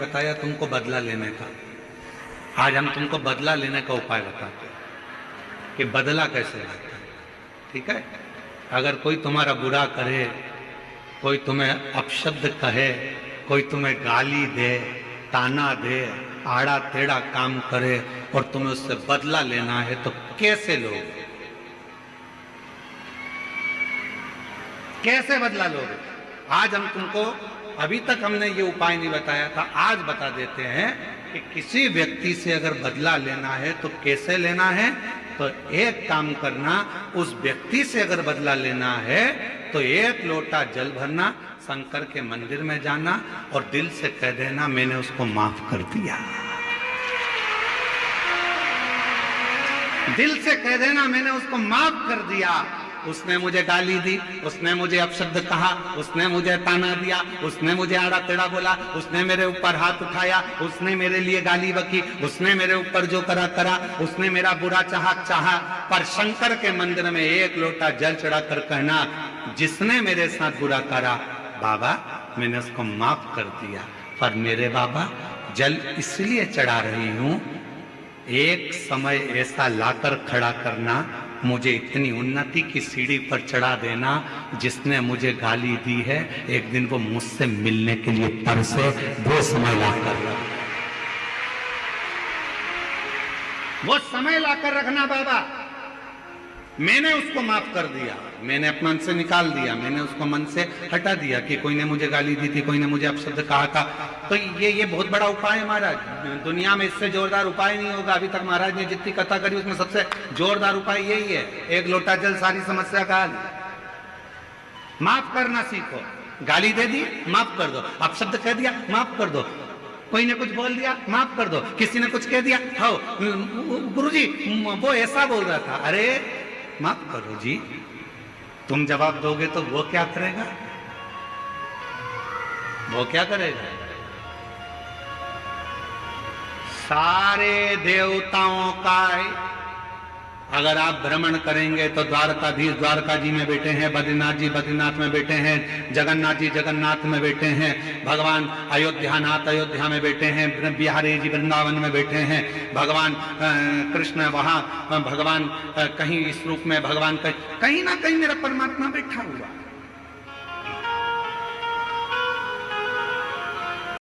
बताया तुमको बदला लेने का। आज हम तुमको बदला लेने का उपाय बताते हैं कि बदला कैसे लेते हैं। ठीक है, अगर कोई तुम्हारा बुरा करे, कोई तुम्हें अपशब्द कहे, कोई तुम्हें गाली दे, ताना दे, आड़ा टेढ़ा काम करे और तुम्हें उससे बदला लेना है तो कैसे लोगे? कैसे बदला लोगे? आज हम तुमको, अभी तक हमने ये उपाय नहीं बताया था, आज बता देते हैं कि किसी व्यक्ति से अगर बदला लेना है तो कैसे लेना है। तो एक काम करना, उस व्यक्ति से अगर बदला लेना है तो एक लोटा जल भरना, शंकर के मंदिर में जाना और दिल से कह देना मैंने उसको माफ कर दिया। दिल से कह देना मैंने उसको माफ कर दिया। उसने मुझे गाली दी, उसने मुझे अपशब्द कहा, उसने मुझे ताना दिया, उसने मुझे आड़ा टेढ़ा बोला, उसने मेरे ऊपर हाथ उठाया, उसने मेरे लिए गाली बकी, उसने मेरे ऊपर जो करा करा, उसने मेरा बुरा चाहा, पर शंकर के मंदिर में एक लोटा जल चढ़ा कर कहना जिसने मेरे साथ बुरा करा बाबा मैंने उसको माफ कर दिया, पर मेरे बाबा जल इसलिए चढ़ा रही हूं, एक समय ऐसा लाकर खड़ा करना, मुझे इतनी उन्नति की सीढ़ी पर चढ़ा देना, जिसने मुझे गाली दी है एक दिन वो मुझसे मिलने के लिए तरसे, वो समय लाकर रखना, वो समय लाकर रखना बाबा। मैंने उसको माफ कर दिया, मैंने अपने मन से निकाल दिया, मैंने उसको मन से हटा दिया कि कोई ने मुझे गाली दी थी, कोई ने मुझे अपशब्द कहा था। तो ये बहुत बड़ा उपाय है महाराज, दुनिया में इससे जोरदार उपाय नहीं होगा। अभी तक महाराज ने जितनी कथा करी उसमें सबसे जोरदार उपाय यही है, एक लोटा जल सारी समस्या का हल। माफ करना सीखो। गाली दे दी माफ कर दो, अपशब्द कह दिया माफ कर दो, कोई ने कुछ बोल दिया माफ कर दो, किसी ने कुछ कह दिया हो गुरुजी वो ऐसा बोल रहा था, अरे माफ करो जी। तुम जवाब दोगे तो वो क्या करेगा? वो क्या करेगा? सारे देवताओं का अगर आप भ्रमण करेंगे तो द्वारकाधीश द्वारका जी में बैठे हैं, बद्रीनाथ जी बद्रीनाथ में बैठे हैं, जगन्नाथ जी जगन्नाथ में बैठे हैं, भगवान अयोध्यानाथ अयोध्या में बैठे हैं, बिहारी जी वृंदावन में बैठे हैं, भगवान कृष्ण वहां, भगवान कहीं इस रूप में, भगवान कहीं ना कहीं मेरा परमात्मा बैठा हुआ।